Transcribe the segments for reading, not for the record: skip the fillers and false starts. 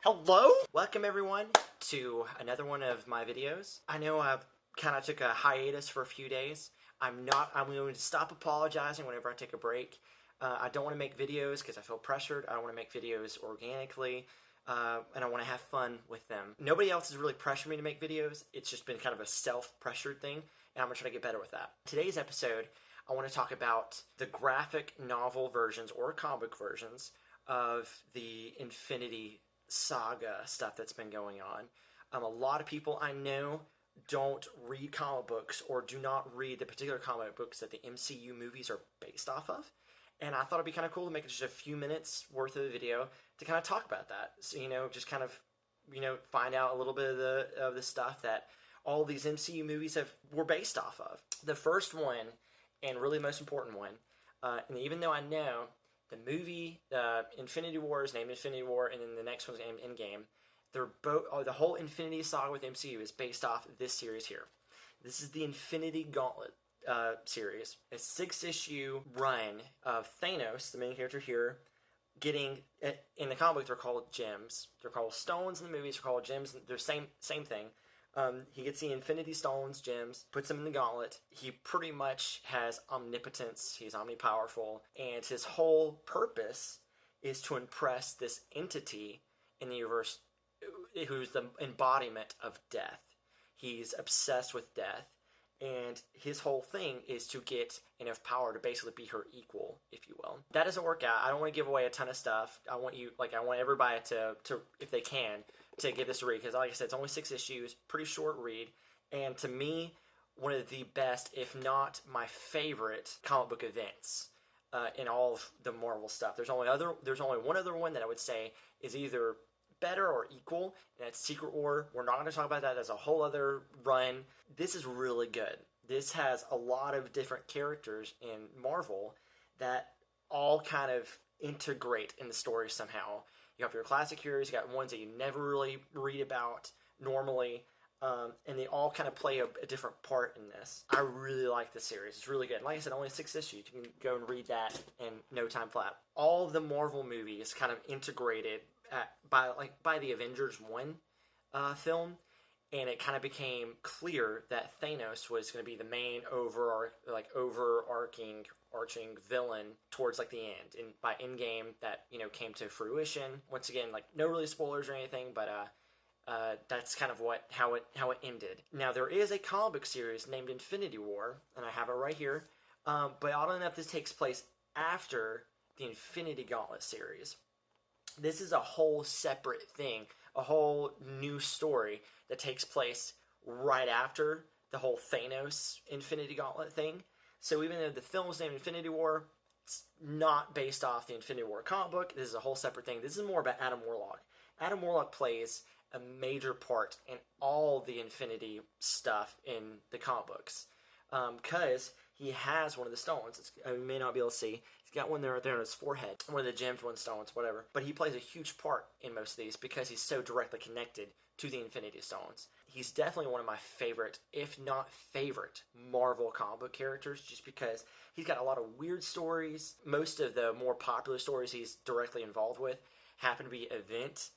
Hello! Welcome everyone to another one of my videos. I know I've kind of took a hiatus for a few days. I'm going to stop apologizing whenever I take a break. I don't want to make videos because I feel pressured. I want to make videos organically, and I want to have fun with them. Nobody else has really pressured me to make videos. It's just been kind of a self-pressured thing, and I'm going to try to get better with that. Today's episode, I want to talk about the graphic novel versions or comic versions of the Infinity Saga stuff that's been going on. A lot of people I know don't read comic books or do not read the particular comic books that the MCU movies are based off of. And I thought it'd be kind of cool to make just a few minutes worth of a video to kind of talk about that. So, just kind of, find out a little bit of the stuff that all these MCU movies were based off of. The first one, and really most important one, and even though I know the movie Infinity War is named Infinity War, and then the next one's named Endgame, they're both the whole Infinity Saga with MCU is based off this series here. This is the Infinity Gauntlet series, a 6-issue run of Thanos, the main character here, getting in the comic book they're called gems. They're called stones in the movies. They're called gems. They're same thing. He gets the Infinity Stones, gems, puts them in the gauntlet. He pretty much has omnipotence. He's omnipowerful, and his whole purpose is to impress this entity in the universe who's the embodiment of death. He's obsessed with death, and his whole thing is to get enough power to basically be her equal, if you will. That doesn't work out. I don't want to give away a ton of stuff. I want everybody to if they can, to give this a read, because like I said, it's only 6 issues, pretty short read, and to me, one of the best, if not my favorite, comic book events in all of the Marvel stuff. There's only one other one that I would say is either better or equal, and that's Secret War. We're not going to talk about that. That's a whole other run. This is really good. This has a lot of different characters in Marvel that all kind of integrate in the story somehow. You have your classic heroes, you got ones that you never really read about normally, and they all kind of play a different part in this. I really like this series. It's really good. Like I said, only 6 issues. You can go and read that in no time flat. All of the Marvel movies kind of integrated by the Avengers 1 film, and it kind of became clear that Thanos was going to be the main overarching villain towards the end. And by Endgame, that came to fruition. Once again, no really spoilers or anything, but that's kind of how it ended. Now there is a comic book series named Infinity War, and I have it right here. But oddly enough, this takes place after the Infinity Gauntlet series. This is a whole separate thing, a whole new story that takes place right after the whole Thanos Infinity Gauntlet thing. So even though the film is named Infinity War, it's not based off the Infinity War comic book. This is a whole separate thing. This is more about Adam Warlock. Adam Warlock plays a major part in all the Infinity stuff in the comic books, because he has one of the stones. You may not be able to see. He's got one there right there on his forehead. One of the gems, one of the stones, whatever. But he plays a huge part in most of these because he's so directly connected to the Infinity Stones. He's definitely one of my favorite, if not favorite, Marvel comic book characters, just because he's got a lot of weird stories. Most of the more popular stories he's directly involved with happen to be event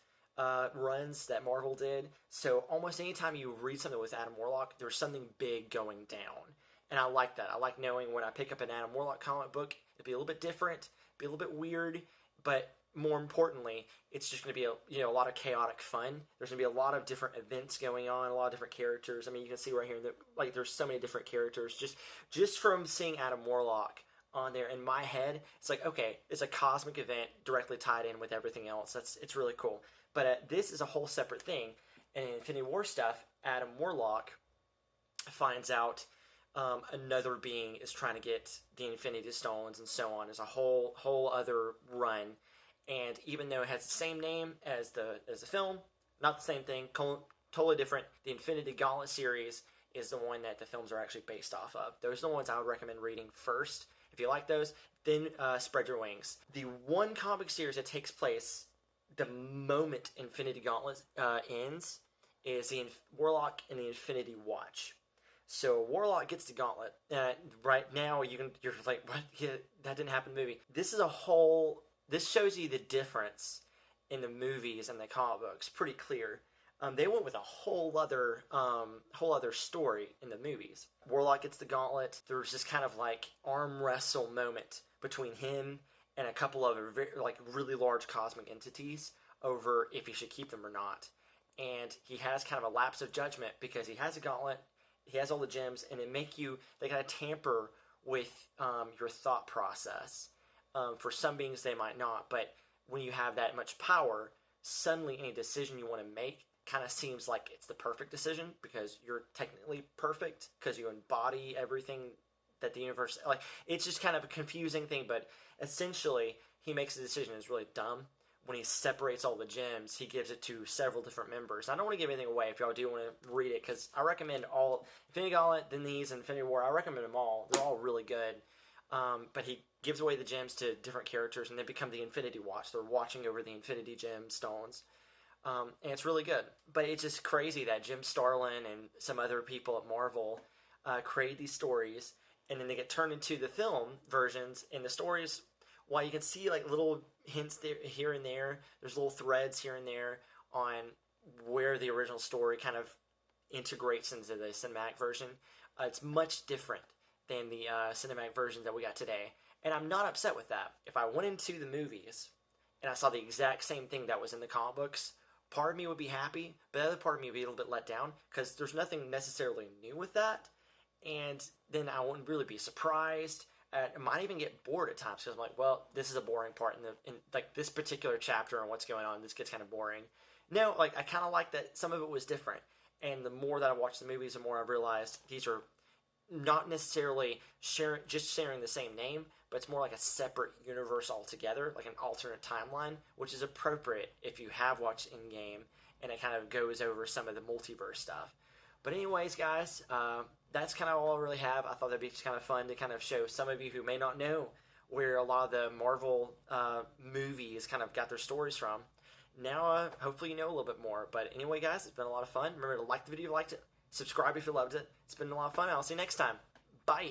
runs that Marvel did. So almost anytime you read something with Adam Warlock, there's something big going down. And I like that. I like knowing when I pick up an Adam Warlock comic book, it'll be a little bit different, be a little bit weird, but more importantly, it's just going to be a lot of chaotic fun. There's going to be a lot of different events going on, a lot of different characters. I mean, you can see right here that there's so many different characters. Just from seeing Adam Warlock on there in my head, it's okay, it's a cosmic event directly tied in with everything else. It's really cool. But this is a whole separate thing. And in Infinity War stuff, Adam Warlock finds out another being is trying to get the Infinity Stones and so on. It's a whole other run. And even though it has the same name as the film, not the same thing, totally different. The Infinity Gauntlet series is the one that the films are actually based off of. Those are the ones I would recommend reading first. If you like those, then spread your wings. The one comic series that takes place the moment Infinity Gauntlet ends is the Warlock and the Infinity Watch. So Warlock gets the gauntlet. Right now, you're like, what? Yeah, that didn't happen in the movie. This shows you the difference in the movies and the comic books. Pretty clear. They went with a whole other story in the movies. Warlock gets the gauntlet. There's this kind of like arm wrestle moment between him and a couple of really large cosmic entities over if he should keep them or not. And he has kind of a lapse of judgment because he has a gauntlet, he has all the gems, and they kind of tamper with your thought process. For some beings, they might not, but when you have that much power, suddenly any decision you want to make kind of seems like it's the perfect decision because you're technically perfect because you embody everything that the universe, like, it's just kind of a confusing thing, but essentially he makes a decision that's really dumb. When he separates all the gems, he gives it to several different members. I don't want to give anything away if y'all do want to read it, because I recommend all Infinity Gauntlet, then these, and Infinity War. I recommend them all. They're all really good. But he gives away the gems to different characters, and they become the Infinity Watch. They're watching over the Infinity Gemstones. And it's really good. But it's just crazy that Jim Starlin and some other people at Marvel create these stories, and then they get turned into the film versions. And the stories, while you can see like little hints there, here and there, there's little threads here and there on where the original story kind of integrates into the cinematic version. It's much different than the cinematic versions that we got today. And I'm not upset with that. If I went into the movies and I saw the exact same thing that was in the comic books, part of me would be happy, but the other part of me would be a little bit let down because there's nothing necessarily new with that. And then I wouldn't really be surprised. I might even get bored at times because I'm like, well, this is a boring part in like this particular chapter and what's going on. This gets kind of boring. No, like I kind of like that some of it was different. And the more that I watched the movies, the more I realized these are not necessarily sharing the same name, but it's more like a separate universe altogether, like an alternate timeline, which is appropriate if you have watched Endgame, and it kind of goes over some of the multiverse stuff. But anyways, guys, that's kind of all I really have. I thought that'd be just kind of fun to kind of show some of you who may not know where a lot of the Marvel movies kind of got their stories from. Now, hopefully you know a little bit more. But anyway, guys, it's been a lot of fun. Remember to like the video if you liked it. Subscribe if you loved it. It's been a lot of fun. I'll see you next time. Bye.